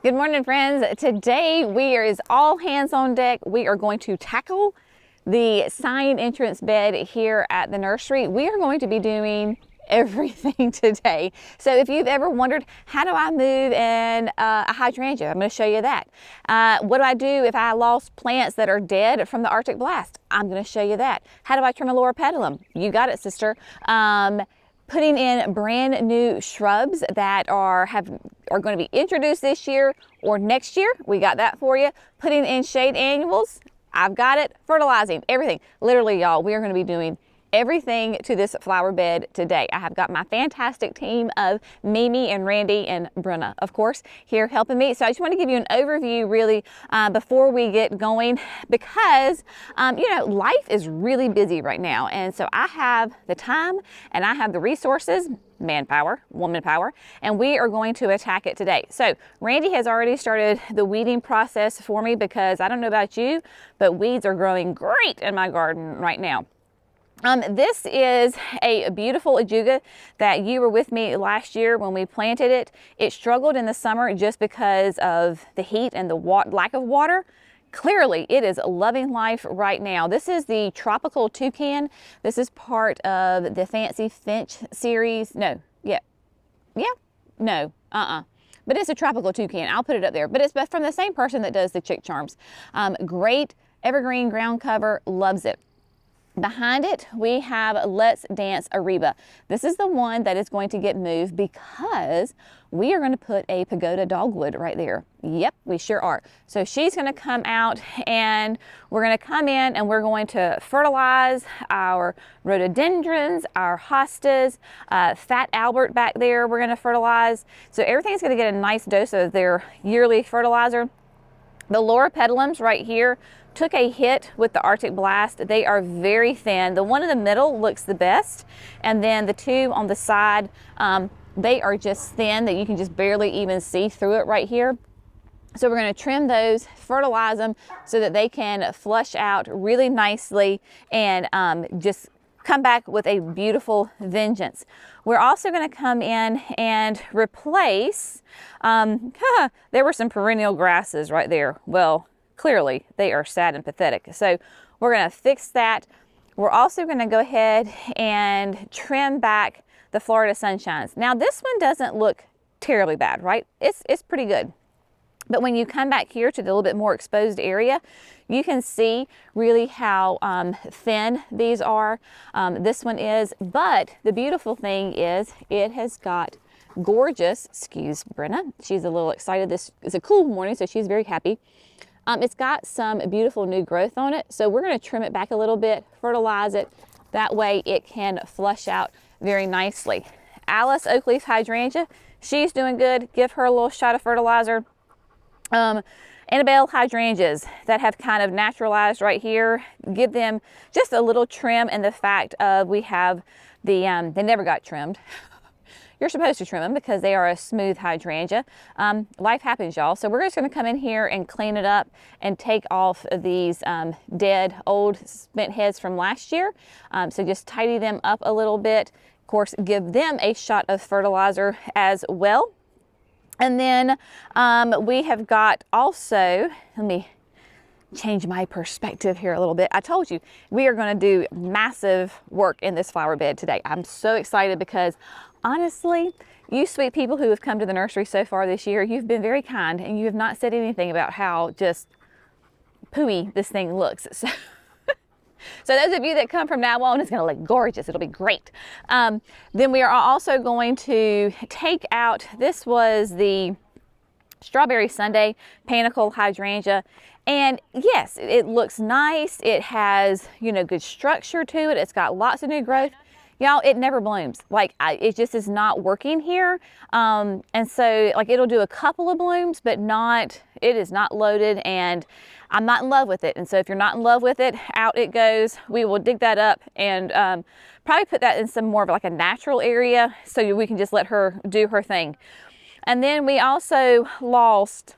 Good morning, friends. Today is all hands on deck. We are going to tackle the sign entrance bed here at the nursery. We are going to be doing everything today. So if you've ever wondered, how do I move in a hydrangea? I'm going to show you that. What do I do if I lost plants that are dead from the Arctic blast? I'm going to show you that. How do I trim a lower pedalum? You got it, sister. Putting in brand new shrubs that are going to be introduced this year or next year. We got that for you. Putting in shade annuals. I've got it. Fertilizing, everything. Literally, y'all, we are going to be doing everything to this flower bed today. I have got my fantastic team of Mimi and Randy and Brenna, of course, here helping me. So I just want to give you an overview really before we get going, because life is really busy right now, and so I have the time and I have the resources, manpower, woman power, and we are going to attack it today. So Randy has already started the weeding process for me, because I don't know about you, but weeds are growing great in my garden right now. This is a beautiful ajuga that you were with me last year when we planted it. It struggled in the summer just because of the heat and the lack of water. Clearly, it is loving life right now. This is the tropical toucan. This is part of the Fancy Finch series. But it's a tropical toucan. I'll put it up there. But it's from the same person that does the chick charms. Great evergreen ground cover, loves it. Behind it, we have Let's Dance Ariba. This is the one that is going to get moved because we are going to put a pagoda dogwood right there. Yep, we sure are. So she's going to come out, and we're going to come in and we're going to fertilize our rhododendrons, our hostas, Fat Albert back there we're going to fertilize. So everything's going to get a nice dose of their yearly fertilizer. The lower pedalums right here took a hit with the Arctic blast. They are very thin. The one in the middle looks the best, and then the two on the side, they are just thin that you can just barely even see through it right here. So we're going to trim those, fertilize them so that they can flush out really nicely and just come back with a beautiful vengeance. We're also going to come in and replace, there were some perennial grasses right there. Well, clearly they are sad and pathetic. So we're going to fix that. We're also going to go ahead and trim back the Florida Sunshines. Now this one doesn't look terribly bad, right? It's pretty good. But when you come back here to the little bit more exposed area, you can see really how thin these are. This one is, but the beautiful thing is it has got gorgeous, excuse Brenna, she's a little excited. This is a cool morning, so she's very happy. It's got some beautiful new growth on it. So we're going to trim it back a little bit, fertilize it. That way it can flush out very nicely. Alice Oakleaf Hydrangea, she's doing good. Give her a little shot of fertilizer. Annabelle hydrangeas that have kind of naturalized right here, give them just a little trim, and the fact of we have the, they never got trimmed. You're supposed to trim them because they are a smooth hydrangea. Life happens, y'all. So we're just going to come in here and clean it up and take off these dead old spent heads from last year. So just tidy them up a little bit. Of course, give them a shot of fertilizer as well. And then we have got also, let me change my perspective here a little bit. I told you we are going to do massive work in this flower bed today. I'm so excited because honestly, you sweet people who have come to the nursery so far this year, you've been very kind, and you have not said anything about how just pooey this thing looks. So those of you that come from now on, it's going to look gorgeous. It'll be great. Then we are also going to take out, this was the Strawberry Sunday Panicle Hydrangea. And yes, it looks nice. It has, good structure to it. It's got lots of new growth. Y'all, it never blooms. It just is not working here. And so it'll do a couple of blooms, but it is not loaded, and I'm not in love with it. And so if you're not in love with it, out it goes. We will dig that up and probably put that in some more of a natural area so we can just let her do her thing. And then we also lost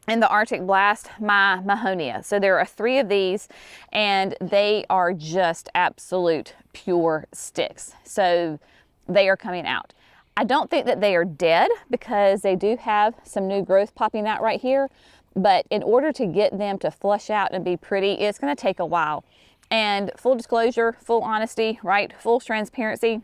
in the Arctic blast my Mahonia. So there are 3 of these, and they are just absolute pure sticks. So they are coming out. I don't think that they are dead because they do have some new growth popping out right here. But in order to get them to flush out and be pretty, it's going to take a while. And full disclosure, full honesty, right? Full transparency.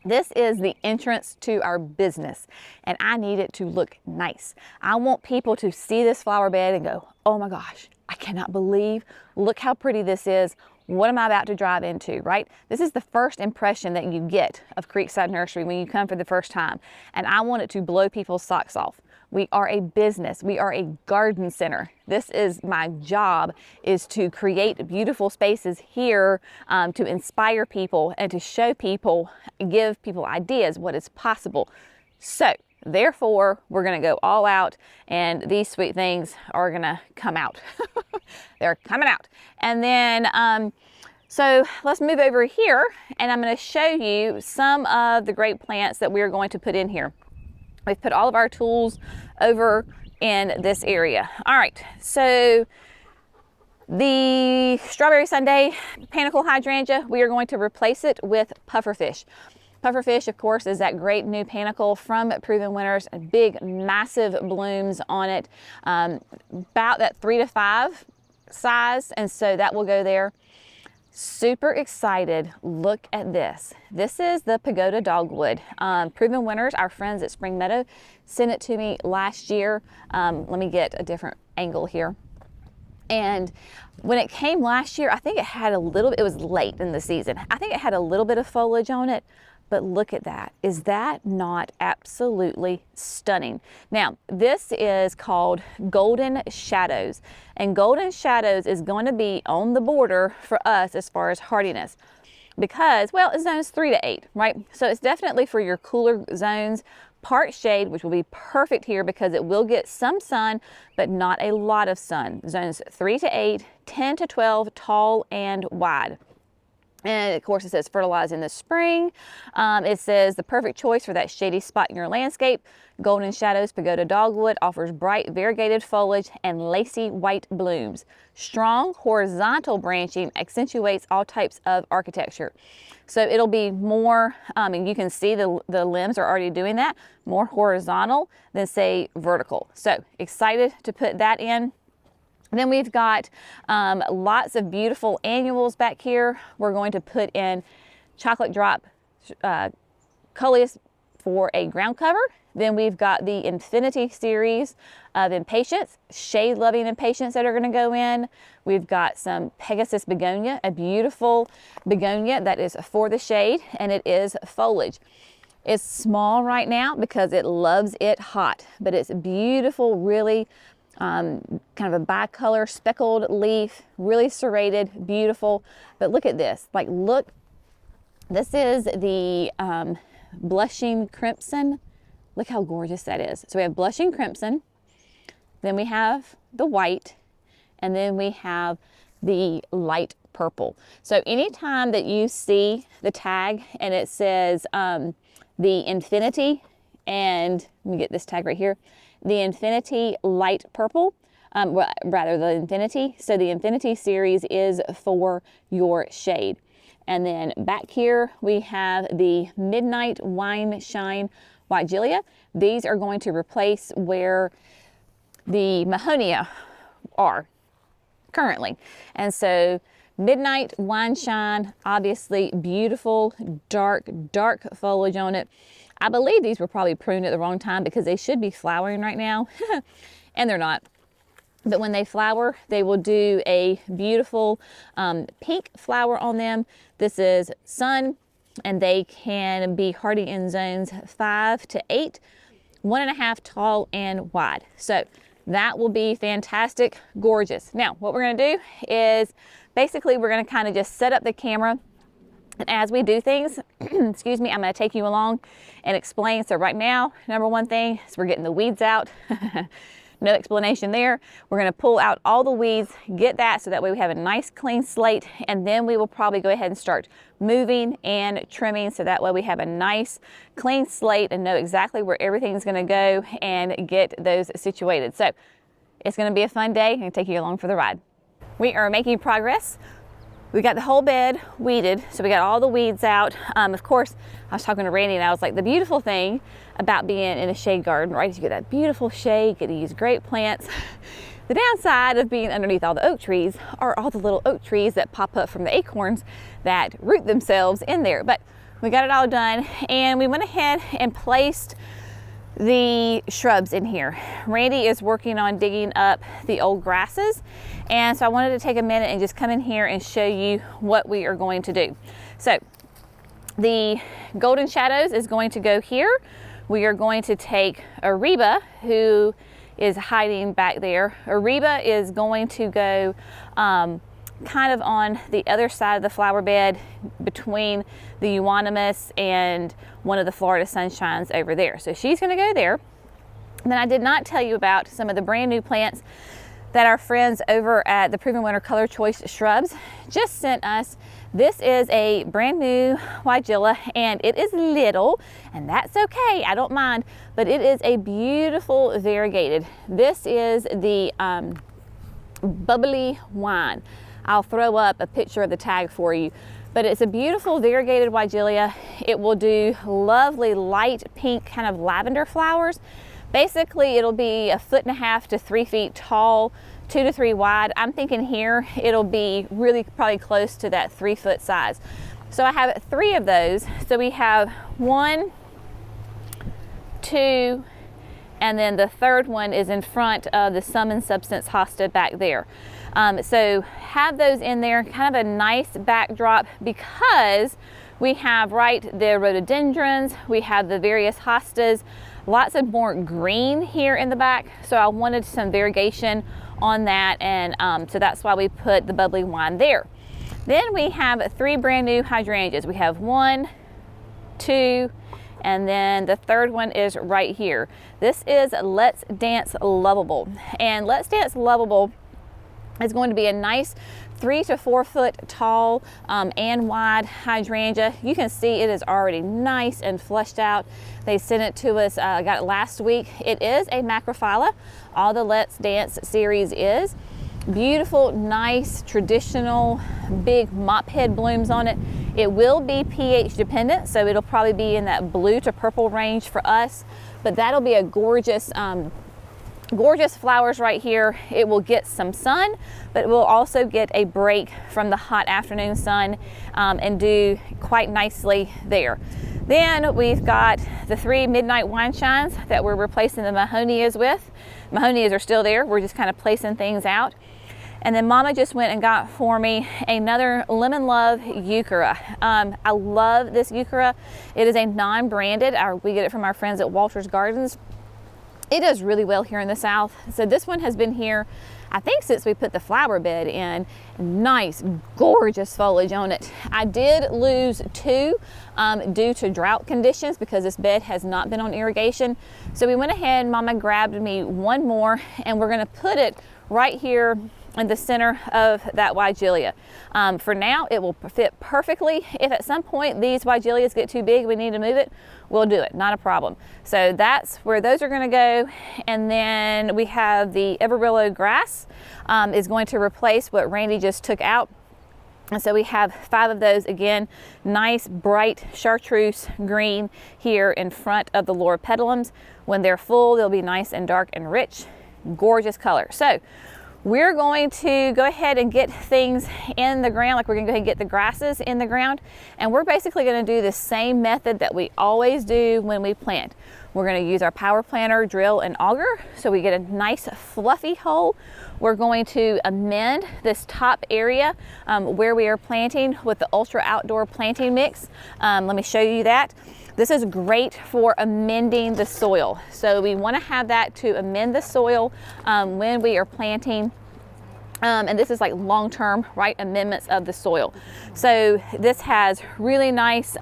This is the entrance to our business, and I need it to look nice. I want people to see this flower bed and go, oh my gosh, I cannot believe, look how pretty this is. What am I about to drive into, right? This is the first impression that you get of Creekside Nursery when you come for the first time, and I want it to blow people's socks off. We are a business. We are a garden center. This is my job, is to create beautiful spaces here to inspire people and to show people, give people ideas what is possible. So therefore, we're going to go all out, and these sweet things are going to come out. They're coming out. And then, so let's move over here, and I'm going to show you some of the great plants that we're going to put in here. We've put all of our tools over in this area. All right, so the Strawberry Sundae panicle hydrangea, we are going to replace it with pufferfish. Pufferfish, of course, is that great new panicle from Proven Winners, big, massive blooms on it, about that 3 to 5 size, and so that will go there. Super excited. Look at this. This is the Pagoda Dogwood. Proven Winners, our friends at Spring Meadow, sent it to me last year. Let me get a different angle here. And when it came last year, I think it had a little, it was late in the season. I think it had a little bit of foliage on it, but look at that. Is that not absolutely stunning? Now, this is called Golden Shadows, and Golden Shadows is going to be on the border for us as far as hardiness because, well, it's zones 3 to 8, right? So it's definitely for your cooler zones, part shade, which will be perfect here because it will get some sun, but not a lot of sun. Zones 3 to 8, 10 to 12, tall and wide. And of course it says fertilize in the spring. It says the perfect choice for that shady spot in your landscape. Golden Shadows Pagoda Dogwood offers bright variegated foliage and lacy white blooms. Strong horizontal branching accentuates all types of architecture. So it'll be more, and you can see the limbs are already doing that, more horizontal than say vertical. So excited to put that in. Then we've got lots of beautiful annuals back here. We're going to put in chocolate drop coleus for a ground cover. Then we've got the Infinity series of impatiens, shade-loving impatiens that are going to go in. We've got some Pegasus begonia, a beautiful begonia that is for the shade, and it is foliage. It's small right now because it loves it hot, but it's beautiful, really kind of a bicolor speckled leaf, really serrated, beautiful. But look at this, like look, this is the blushing crimson. Look how gorgeous that is. So we have blushing crimson, then we have the white, and then we have the light purple. So anytime that you see the tag and it says the Infinity, and let me get this tag right here, the Infinity light purple, rather the Infinity. So the Infinity series is for your shade. And then back here we have the Midnight Wine Shine White Gilia. These are going to replace where the Mahonia are currently. And so Midnight Wine Shine, obviously beautiful, dark foliage on it. I believe these were probably pruned at the wrong time because they should be flowering right now, and they're not. But when they flower, they will do a beautiful pink flower on them. This is sun, and they can be hardy in zones 5 to 8, 1.5 tall and wide. So that will be fantastic, gorgeous. Now, what we're gonna do is basically we're gonna kind of just set up the camera. And as we do things, excuse me, I'm going to take you along and explain. So right now, number one thing is we're getting the weeds out. No explanation there. We're going to pull out all the weeds, get that so that way we have a nice clean slate, and then we will probably go ahead and start moving and trimming so that way we have a nice clean slate and know exactly where everything's going to go and get those situated. So it's going to be a fun day. I'm going to take you along for the ride. We are making progress we got the whole bed weeded, so we got all the weeds out. Of course, I was talking to Randy and I was like, the beautiful thing about being in a shade garden, right, is you get that beautiful shade, you get to use great plants. The downside of being underneath all the oak trees are all the little oak trees that pop up from the acorns that root themselves in there. But we got it all done, and we went ahead and placed the shrubs in here. Randy is working on digging up the old grasses, and so I wanted to take a minute and just come in here and show you what we are going to do. So the golden shadows is going to go here. We are going to take Ariba, who is hiding back there. Ariba is going to go kind of on the other side of the flower bed between the euonymus and one of the Florida Sunshines over there. So she's going to go there. And then I did not tell you about some of the brand new plants that our friends over at the Proven Winner Color Choice Shrubs just sent us. This is a brand new weigela, and it is little, and that's okay, I don't mind, but it is a beautiful variegated. This is the bubbly wine. I'll throw up a picture of the tag for you, but it's a beautiful variegated weigela. It will do lovely light pink kind of lavender flowers. Basically, it'll be 1.5 to 3 feet tall, 2 to 3 wide. I'm thinking here it'll be really probably close to that 3 foot size. So I have 3 of those. So we have 1, 2, and then the third one is in front of the Summon Substance hosta back there. So have those in there, kind of a nice backdrop, because we have the rhododendrons, we have the various hostas, lots of more green here in the back. So I wanted some variegation on that, and so that's why we put the bubbly wine there. Then we have 3 brand new hydrangeas. We have 1, 2, and then the third one is right here. This is Let's Dance Lovable, and Let's Dance Lovable is going to be a nice 3 to 4 foot tall and wide hydrangea. You can see it is already nice and fleshed out. They sent it to us, I got it last week. It is a macrophylla. All the Let's Dance series is. Beautiful, nice, traditional, big mop head blooms on it. It will be pH dependent, so it'll probably be in that blue to purple range for us, but that'll be a gorgeous gorgeous flowers right here. It will get some sun, but it will also get a break from the hot afternoon sun and do quite nicely there. Then we've got the 3 midnight wine shines that we're replacing the mahonias with. Mahonias are still there. We're just kind of placing things out. And then Mama just went and got for me another Lemon Love Euchera. I love this Euchera. It is a non-branded. We get it from our friends at Walter's Gardens. It does really well here in the South. So this one has been here, I think, since we put the flower bed in. Nice, gorgeous foliage on it. I did lose 2 due to drought conditions because this bed has not been on irrigation. So we went ahead, Mama grabbed me 1 more, and we're gonna put it right here in the center of that weigela. For now, it will fit perfectly. If at some point these weigelias get too big, we need to move it, we'll do it, not a problem. So that's where those are gonna go. And then we have the Everbillow grass is going to replace what Randy just took out. And so we have 5 of those, again, nice bright chartreuse green here in front of the loropetalums. When they're full, they'll be nice and dark and rich, gorgeous color. So we're going to go ahead and get things in the ground, like we're gonna go ahead and get the grasses in the ground. And we're basically gonna do the same method that we always do when we plant. We're gonna use our power planter, drill, and auger, so we get a nice fluffy hole. We're going to amend this top area where we are planting with the Ultra Outdoor Planting Mix. Let me show you that. This is great for amending the soil. So we want to have that to amend the soil when we are planting. And this is like long-term, right, amendments of the soil. So this has really nice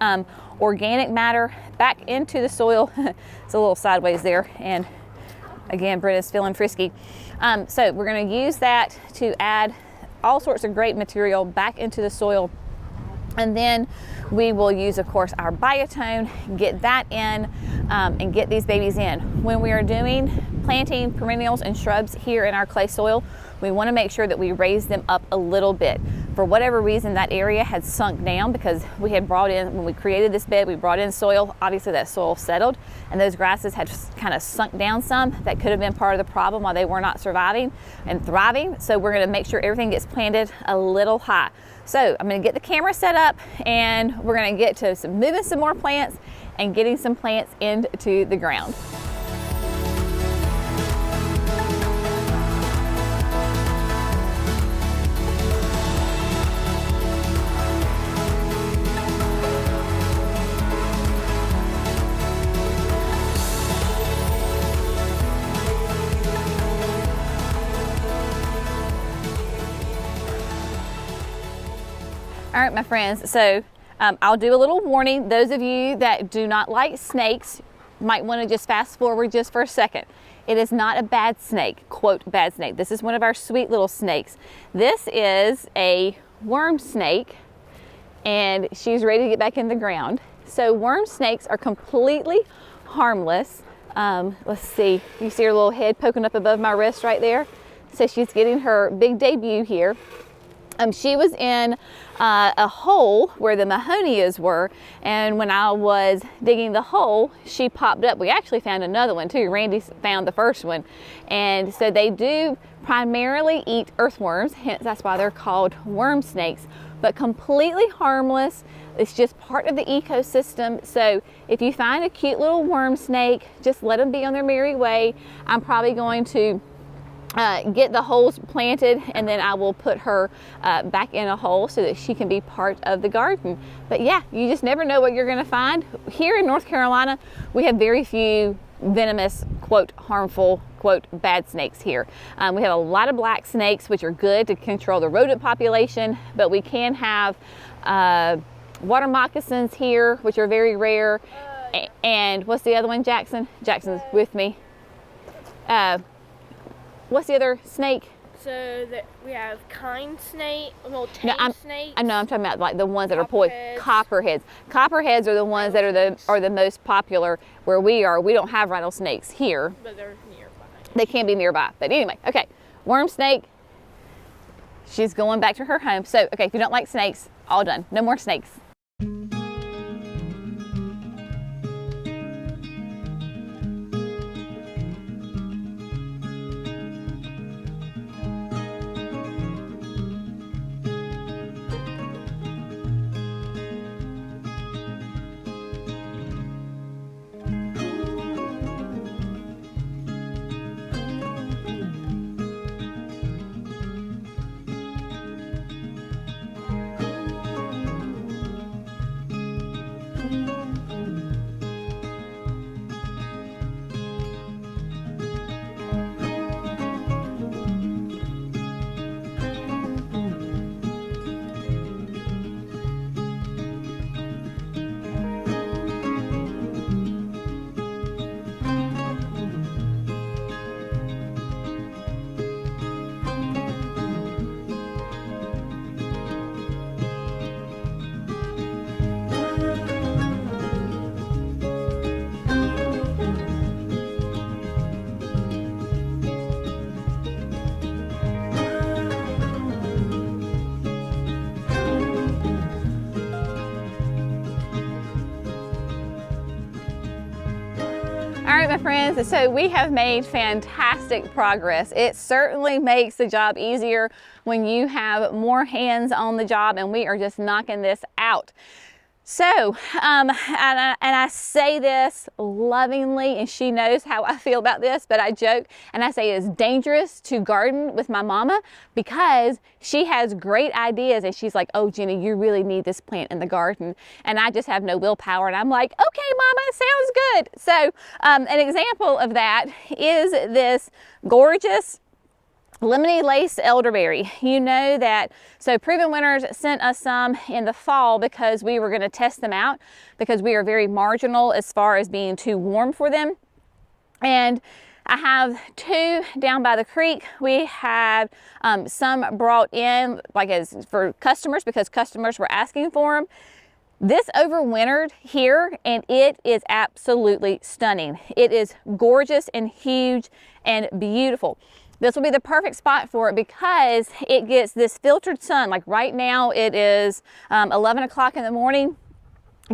organic matter back into the soil. It's a little sideways there. And again, Britta's feeling frisky. So we're going to use that to add all sorts of great material back into the soil. And then we will use, of course, our biotone, get that in, and get these babies in. When we are doing planting perennials and shrubs here in our clay soil, we want to make sure that we raise them up a little bit. for whatever reason, that area had sunk down because we had brought in, when we created this bed, we brought in soil. Obviously that soil settled and those grasses had kind of sunk down some. That could have been part of the problem why they were not surviving and thriving. So we're gonna make sure everything gets planted a little high. So I'm gonna get the camera set up and we're gonna get to moving some more plants and getting some plants into the ground. All right, my friends, so I'll do a little warning. Those of you that do not like snakes might want to just fast forward just for a second. It is not a bad snake, quote, bad snake. This is one of our sweet little snakes. This is a worm snake and she's ready to get back in the ground. So worm snakes are completely harmless. Let's see, you see her little head poking up above my wrist right there? So she's getting her big debut here. She was in a hole where the mahonias were, and when I was digging the hole, she popped up. We actually found another one too. Randy found the first one. And so they do primarily eat earthworms, hence that's why they're called worm snakes, but completely harmless. It's just part of the ecosystem. So if you find a cute little worm snake, just let them be on their merry way. I'm probably going to get the holes planted and then I will put her back in a hole so that she can be part of the garden. But yeah, you just never know what you're going to find. Here in North Carolina, we have very few venomous, quote, harmful, quote, bad snakes here. We have a lot of black snakes, which are good to control the rodent population, but we can have water moccasins here, which are very rare. And what's the other one, Jackson? Jackson's with me. What's the other snake? So that we have kind snake, well, tame snakes. I know, I'm talking about like the ones that are poison. Copperheads. Copperheads are the ones that are the most popular where we are. We don't have rattlesnakes here. But they're nearby. They can be nearby. But anyway, okay. Worm snake. She's going back to her home. So, okay, if you don't like snakes, all done. No more snakes. All right, my friends, so we have made fantastic progress. It certainly makes the job easier when you have more hands on the job, and we are just knocking this out. So, and I say this lovingly, and she knows how I feel about this, but I joke and I say it is dangerous to garden with my mama because she has great ideas and she's like, oh, Jenny, you really need this plant in the garden. And I just have no willpower and I'm like, okay, mama, sounds good. So an example of that is this gorgeous lemony lace elderberry. You know that, so Proven Winners sent us some in the fall because we were going to test them out because we are very marginal as far as being too warm for them. And I have two down by the creek. We had some brought in like as for customers because customers were asking for them. This overwintered here and it is absolutely stunning. It is gorgeous and huge and beautiful. This will be the perfect spot for it because it gets this filtered sun. Like right now it is 11 o'clock in the morning.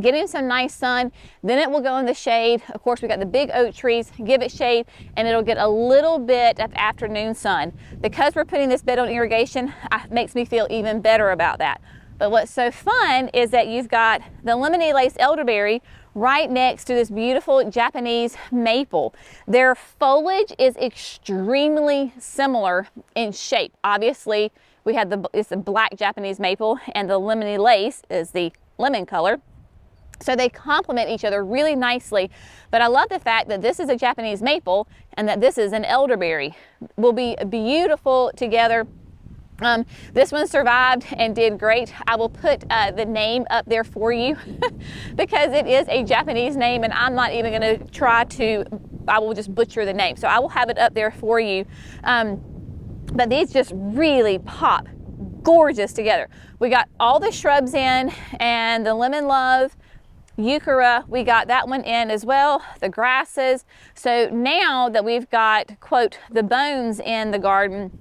Getting some nice sun, then it will go in the shade. Of course, we got the big oak trees, give it shade, and it'll get a little bit of afternoon sun. Because we're putting this bed on irrigation, it makes me feel even better about that. But what's so fun is that you've got the lemony lace elderberry right next to this beautiful Japanese maple. Their foliage is extremely similar in shape. Obviously, we have it's the black Japanese maple, and the lemony lace is the lemon color. So they complement each other really nicely. But I love the fact that this is a Japanese maple and that this is an elderberry. Will be beautiful together. This one survived and did great. I will put the name up there for you because it is a Japanese name, and I'm not even going to try to, I will just butcher the name. So I will have it up there for you. But these just really pop gorgeous together. We got all the shrubs in, and the lemon love, euchera, we got that one in as well, the grasses. So now that we've got, quote, the bones in the garden,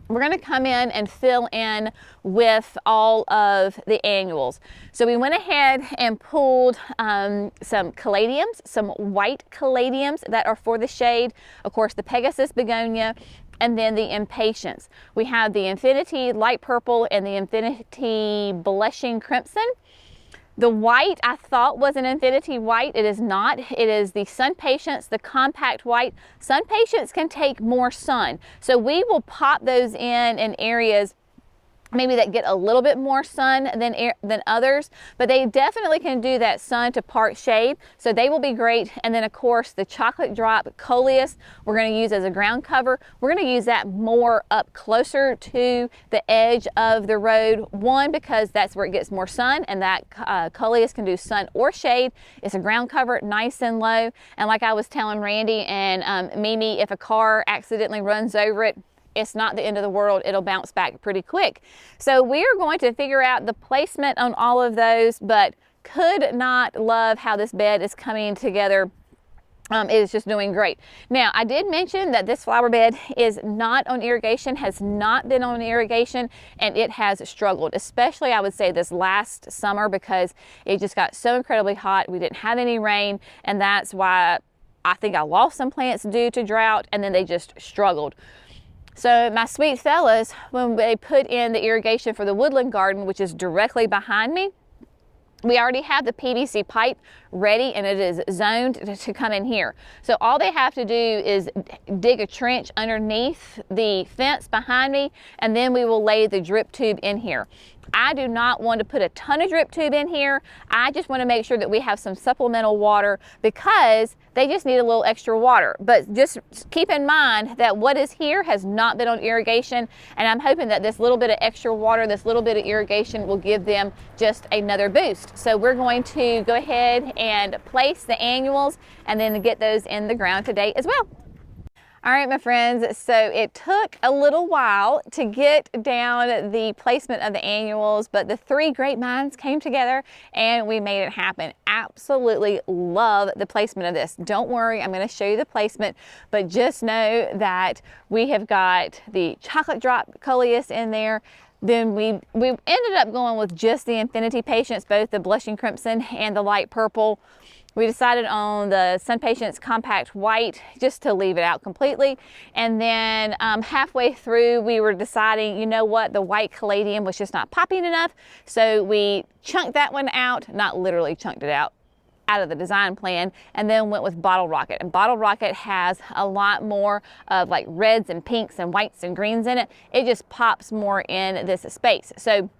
we're going to come in and fill in with all of the annuals. So we went ahead and pulled some caladiums, some white caladiums that are for the shade. Of course, the Pegasus begonia, and then the impatiens. We have the infinity light purple and the infinity blushing crimson. The white I thought was an infinity white. It is not. It is the sun patience, the compact white. Sun patience can take more sun. So we will pop those in areas maybe that get a little bit more sun than others, but they definitely can do that sun to part shade. So they will be great. And then of course the chocolate drop coleus we're going to use as a ground cover. We're going to use that more up closer to the edge of the road. One, because that's where it gets more sun, and that coleus can do sun or shade. It's a ground cover, nice and low. And like I was telling Randy and Mimi, if a car accidentally runs over it, it's not the end of the world. It'll bounce back pretty quick. So we're going to figure out the placement on all of those, but could not love how this bed is coming together. It is just doing great. Now, I did mention that this flower bed is not on irrigation, has not been on irrigation, and it has struggled, especially I would say this last summer, because it just got so incredibly hot. We didn't have any rain, and that's why I think I lost some plants due to drought, and then they just struggled. So my sweet fellas, when they put in the irrigation for the woodland garden, which is directly behind me, we already have the PVC pipe ready, and it is zoned to come in here. So all they have to do is dig a trench underneath the fence behind me, and then we will lay the drip tube in here. I do not want to put a ton of drip tube in here. I just want to make sure that we have some supplemental water because they just need a little extra water. But just keep in mind that what is here has not been on irrigation, and I'm hoping that this little bit of extra water, this little bit of irrigation will give them just another boost. So we're going to go ahead and place the annuals and then get those in the ground today as well. All right, my friends, so it took a little while to get down the placement of the annuals, but the three great minds came together and we made it happen. Absolutely love the placement of this. Don't worry, I'm going to show you the placement, but just know that we have got the chocolate drop coleus in there. Then we ended up going with just the infinity patience, both the blushing crimson and the light purple. We decided on the Sun Patience Compact White just to leave it out completely. And then halfway through, we were deciding, you know what, the white caladium was just not popping enough. So we chunked that one out, not literally chunked it out of the design plan, and then went with Bottle Rocket. And Bottle Rocket has a lot more of like reds and pinks and whites and greens in it. It just pops more in this space. So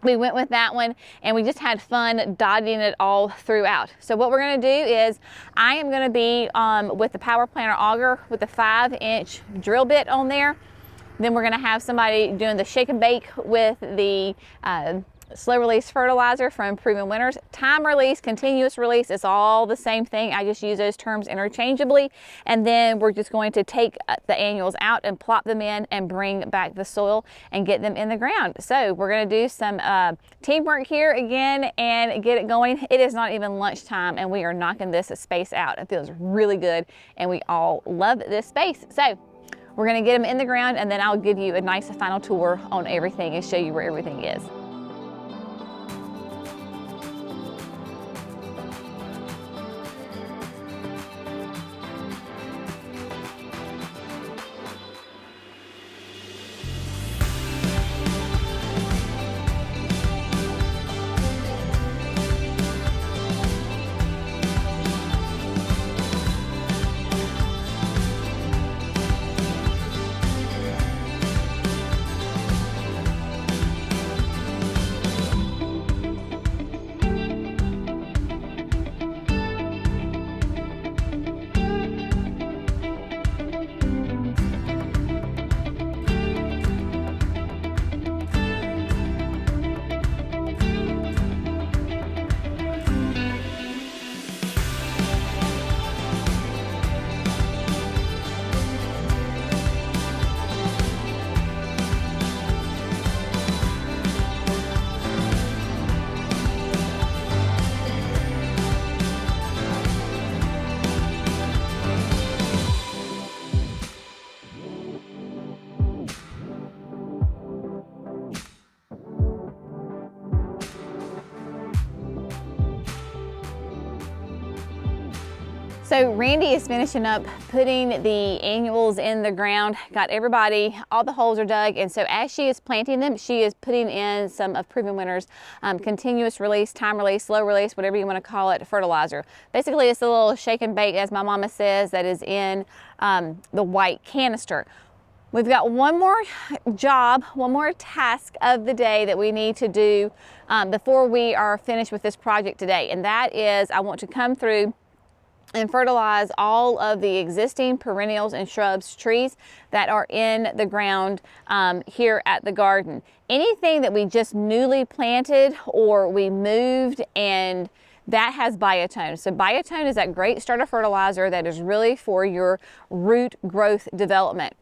we went with that one, and we just had fun dotting it all throughout. So what we're going to do is I am going to be with the Power Planter auger with a 5-inch drill bit on there. Then we're going to have somebody doing the shake and bake with the slow release fertilizer from Proven Winners. Time release, continuous release, it's all the same thing. I just use those terms interchangeably. And then we're just going to take the annuals out and plop them in and bring back the soil and get them in the ground. So we're going to do some teamwork here again and get it going. It is not even lunchtime and we are knocking this space out. It feels really good and we all love this space. So We're gonna get them in the ground, and then I'll give you a nice final tour on everything and show you where everything is. So Randy is finishing up putting the annuals in the ground, got everybody, all the holes are dug, and so as she is planting them, she is putting in some of Proven Winners continuous release, time release, slow release, whatever you want to call it, fertilizer. Basically, it's a little shake and bake, as my mama says, that is in the white canister. We've got one more job, one more task of the day that we need to do before we are finished with this project today, and that is I want to come through and fertilize all of the existing perennials and shrubs, trees that are in the ground here at the garden. Anything that we just newly planted or we moved and that has biotone. So biotone is that great starter fertilizer that is really for your root growth development.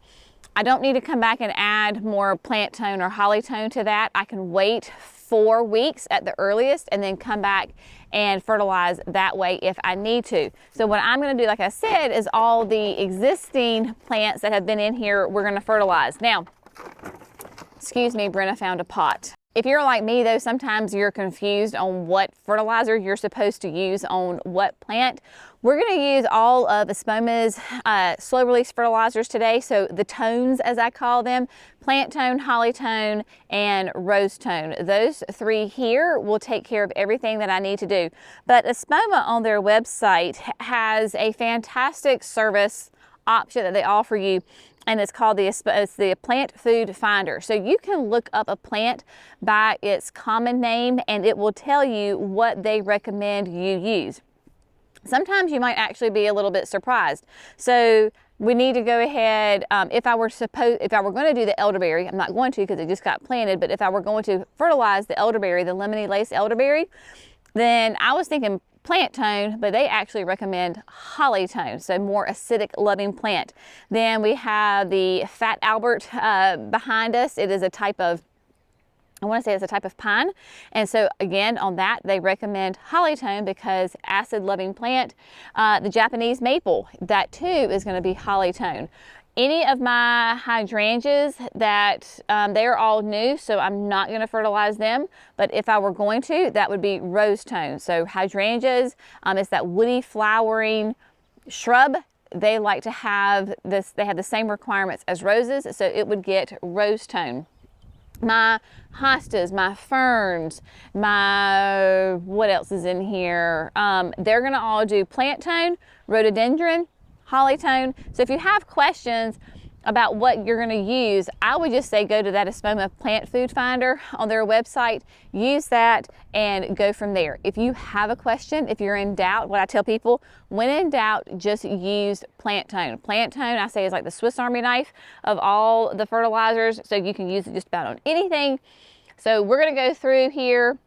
I don't need to come back and add more plant tone or holly tone to that. I can wait 4 weeks at the earliest and then come back and fertilize that way if I need to. So what I'm going to do, like I said, is all the existing plants that have been in here, we're going to fertilize. Now, excuse me, Brenna found a pot. If you're like me though, sometimes you're confused on what fertilizer you're supposed to use on what plant. We're going to use all of Espoma's slow release fertilizers today. So the tones, as I call them, plant tone, holly tone, and rose tone. Those 3 here will take care of everything that I need to do. But Espoma on their website has a fantastic service option that they offer you, and it's called the Plant Food Finder. So you can look up a plant by its common name and it will tell you what they recommend you use. Sometimes you might actually be a little bit surprised. So we need to go ahead, if I were going to do the elderberry, I'm not going to because it just got planted, but if I were going to fertilize the elderberry, the lemony lace elderberry, then I was thinking plant tone, but they actually recommend holly tone, so more acidic loving plant. Then we have the Fat Albert behind us. It is a type of, I want to say it's a type of pine, and so again on that they recommend holly tone because acid loving plant. The Japanese maple, that too is going to be holly tone. Any of my hydrangeas that they're all new, so I'm not going to fertilize them, but if I were going to, that would be rose tone. So hydrangeas, it's that woody flowering shrub. They like to have this, they have the same requirements as roses, so it would get rose tone. My hostas, my ferns, my, what else is in here? They're gonna all do plant tone, rhododendron, holly tone. So if you have questions about what you're going to use, I would just say go to that Espoma Plant Food Finder on their website, use that and go from there. If you have a question, if you're in doubt, what I tell people, when in doubt, just use plant tone. Plant tone, I say, is like the Swiss Army knife of all the fertilizers, so you can use it just about on anything. So we're going to go through here.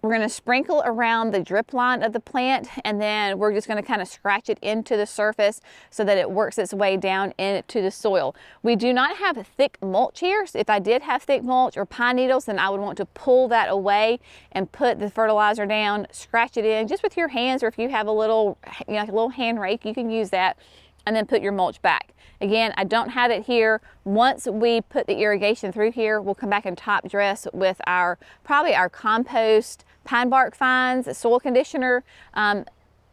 We're going to sprinkle around the drip line of the plant, and then we're just going to kind of scratch it into the surface so that it works its way down into the soil. We do not have thick mulch here. So if I did have thick mulch or pine needles, then I would want to pull that away and put the fertilizer down, scratch it in just with your hands, or if you have a little, like a little hand rake, you can use that and then put your mulch back. Again, I don't have it here. Once we put the irrigation through here, we'll come back and top dress with probably our compost, pine bark fines, soil conditioner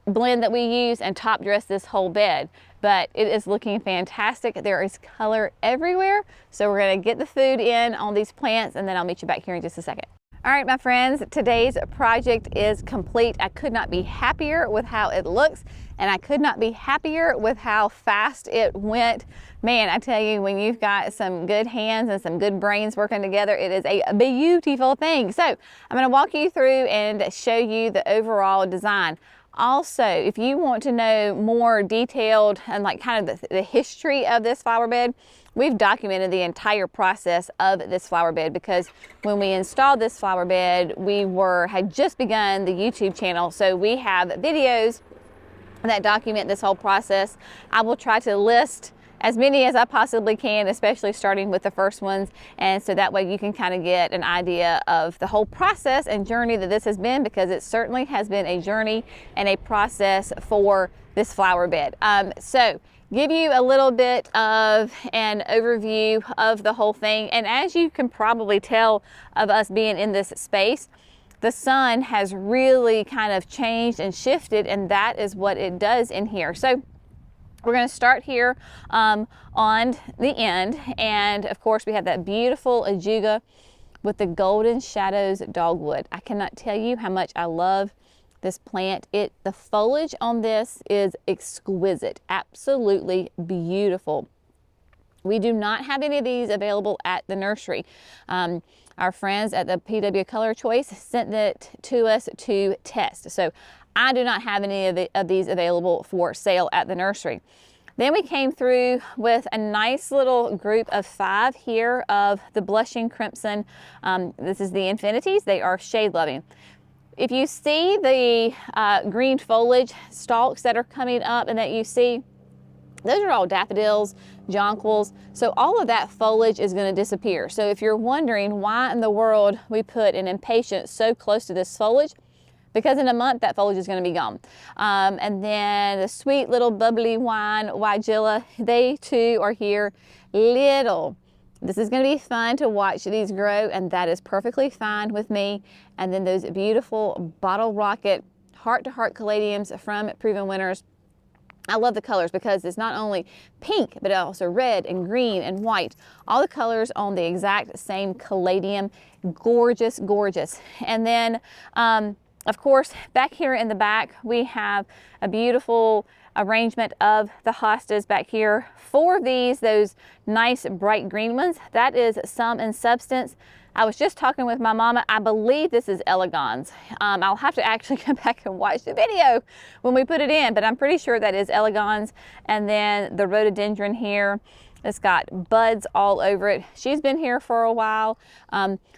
blend that we use, and top dress this whole bed. But it is looking fantastic. There is color everywhere. So we're gonna get the food in on these plants, and then I'll meet you back here in just a second. All right, my friends, today's project is complete. I could not be happier with how it looks, and I could not be happier with how fast it went. Man, I tell you, when you've got some good hands and some good brains working together, it is a beautiful thing. So I'm gonna walk you through and show you the overall design. Also, if you want to know more detailed and like kind of the history of this flower bed, we've documented the entire process of this flower bed, because when we installed this flower bed, we had just begun the YouTube channel. So we have videos that document this whole process. I will try to list as many as I possibly can, especially starting with the first ones. And so that way you can kind of get an idea of the whole process and journey that this has been, because it certainly has been a journey and a process for this flower bed. So give you a little bit of an overview of the whole thing. And as you can probably tell of us being in this space, the sun has really kind of changed and shifted, and that is what it does in here. So we're going to start here on the end, and of course we have that beautiful ajuga with the golden shadows dogwood. I cannot tell you how much I love this plant. The foliage on this is exquisite, absolutely beautiful. We do not have any of these available at the nursery. Our friends at the PW Color Choice sent it to us to test. So I do not have any of these available for sale at the nursery. Then we came through with a nice little group of 5 here of the blushing crimson. This is the infinities. They are shade loving. If you see the green foliage stalks that are coming up and that you see, those are all daffodils, jonquils. So all of that foliage is going to disappear. So if you're wondering why in the world we put an impatient so close to this foliage, because in a month that foliage is going to be gone. And then the sweet little bubbly wine, Weigela, they too are here. Little. This is going to be fun to watch these grow, and that is perfectly fine with me. And then those beautiful bottle rocket heart-to-heart caladiums from Proven Winners. I love the colors because it's not only pink, but also red and green and white. All the colors on the exact same caladium. Gorgeous, gorgeous. And then, of course, back here in the back, we have a beautiful arrangement of the hostas back here. 4 of these, those nice bright green ones, that is Sum and Substance. I was just talking with my mama. I believe this is Elegans. I'll have to actually come back and watch the video when we put it in, but I'm pretty sure that is Elegans. And then the rhododendron here, it's got buds all over it. She's been here for a while.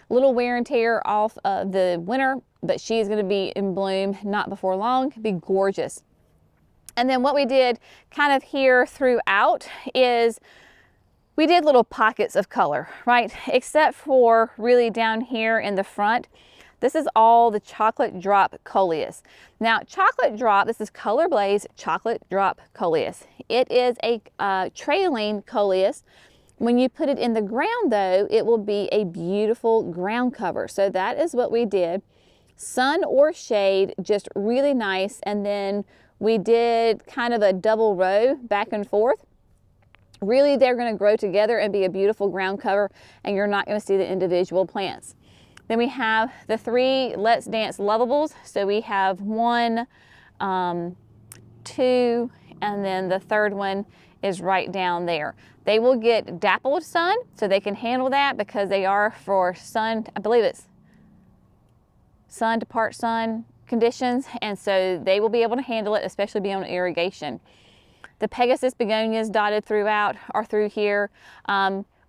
Little wear and tear off of the winter, but she's going to be in bloom not before long. Be gorgeous. And then what we did kind of here throughout is we did little pockets of color, right? Except for really down here in the front. This is all the chocolate drop coleus. Now, chocolate drop, this is Color Blaze chocolate drop coleus. It is a trailing coleus. When you put it in the ground though, it will be a beautiful ground cover. So that is what we did. Sun or shade, just really nice. And then we did kind of a double row back and forth. Really, they're going to grow together and be a beautiful ground cover, and you're not going to see the individual plants. Then we have the 3 Let's Dance Lovables. So we have 1, 2, and then the third one is right down there. They will get dappled sun, so they can handle that because they are for sun, I believe it's sun to part sun conditions, and so they will be able to handle it, especially being on irrigation. The Pegasus begonias dotted throughout are through here.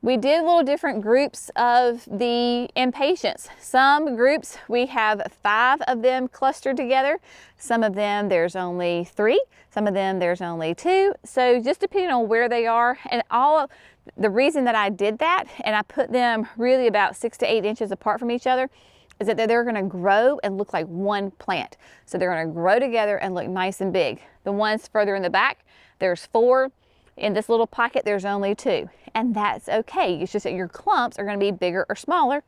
We did little different groups of the impatiens. Some groups, we have 5 of them clustered together. Some of them, there's only 3. Some of them, there's only 2. So just depending on where they are, and the reason that I did that, and I put them really about 6 to 8 inches apart from each other, is that they're going to grow and look like one plant. So they're going to grow together and look nice and big. The ones further in the back, there's 4. In this little pocket, there's only 2, and that's okay. It's just that your clumps are going to be bigger or smaller,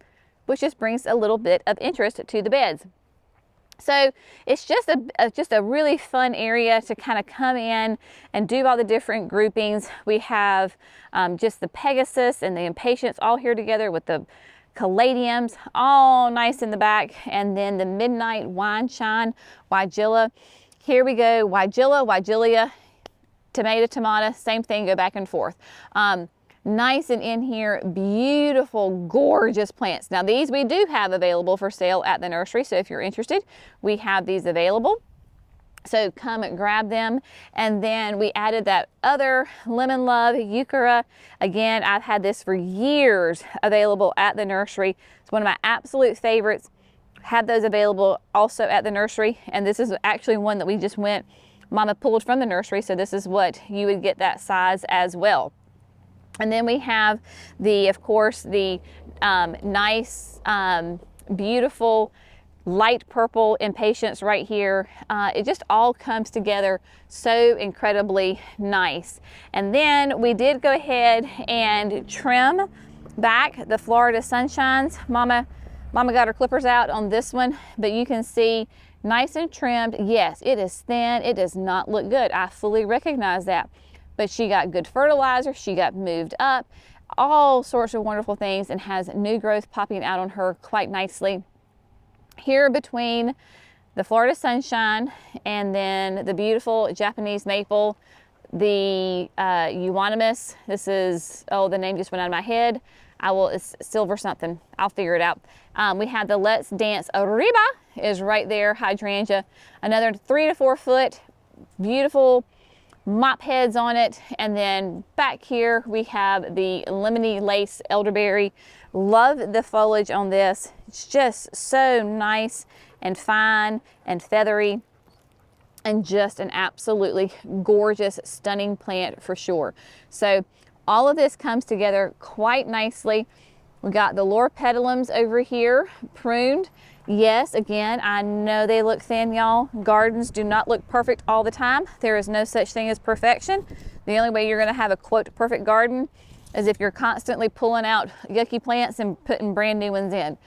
which just brings a little bit of interest to the beds. So it's just a really fun area to kind of come in and do all the different groupings. We have just the Pegasus and the Impatiens all here together with the Caladiums all nice in the back, and then the Midnight Wine Shine Weigela. Here we go, Weigela, Weigelia, Tomato, same thing, go back and forth. Nice and in here, beautiful, gorgeous plants. Now these we do have available for sale at the nursery, so if you're interested, we have these available. So come and grab them. And then we added that other Lemon Love Euchera. Again, I've had this for years available at the nursery. It's one of my absolute favorites. Had those available also at the nursery. And this is actually one that we just went, Mama pulled from the nursery. So this is what you would get that size as well. And then we have the, of course, the nice, beautiful light purple Impatiens right here. It just all comes together so incredibly nice. And then we did go ahead and trim back the Florida Sunshines. Mama got her clippers out on this one, but you can see nice and trimmed. Yes, it is thin. It does not look good. I fully recognize that. But she got good fertilizer, she got moved up, all sorts of wonderful things, and has new growth popping out on her quite nicely. Here between the Florida Sunshine and then the beautiful Japanese Maple, the euonymus, this is, oh, the name just went out of my head. It's silver something, I'll figure it out. We have the Let's Dance Arriba is right there, hydrangea, another 3 to 4 foot, beautiful mop heads on it. And then back here we have the Lemony Lace Elderberry. Love the foliage on this. It's just so nice and fine and feathery, and just an absolutely gorgeous, stunning plant for sure. So all of this comes together quite nicely. We got the Loropetalums over here pruned. Yes, again, I know they look thin, y'all. Gardens do not look perfect all the time. There is no such thing as perfection. The only way you're going to have a quote perfect garden is if you're constantly pulling out yucky plants and putting brand new ones in.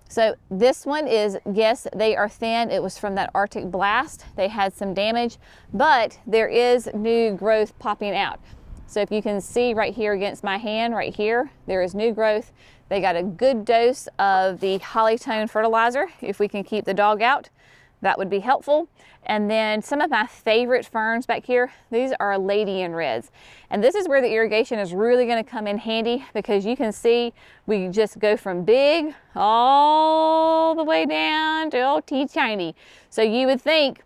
So this one is, yes, they are thin. It was from that Arctic blast. They had some damage, but there is new growth popping out. So if you can see right here against my hand, right here, there is new growth. They got a good dose of the Hollytone fertilizer. If we can keep the dog out, that would be helpful. And then some of my favorite ferns back here, these are Ladian Reds. And this is where the irrigation is really gonna come in handy, because you can see we just go from big all the way down to old teeny. So you would think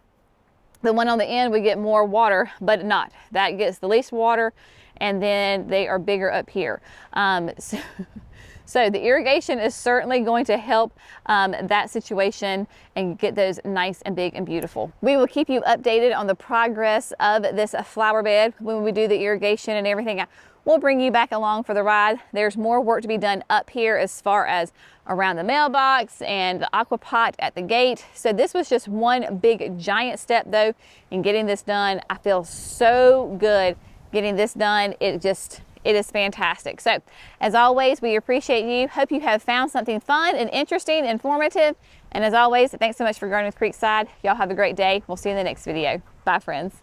the one on the end would get more water, but not. That gets the least water, and then they are bigger up here. So the irrigation is certainly going to help that situation and get those nice and big and beautiful. We will keep you updated on the progress of this flower bed when we do the irrigation and everything. We'll bring you back along for the ride. There's more work to be done up here as far as around the mailbox and the aqua pot at the gate. So this was just one big giant step though in getting this done. I feel so good getting this done. It is fantastic. So as always, we appreciate you. Hope you have found something fun and interesting, informative. And as always, thanks so much for gardening with Creekside. Y'all have a great day. We'll see you in the next video. Bye, friends.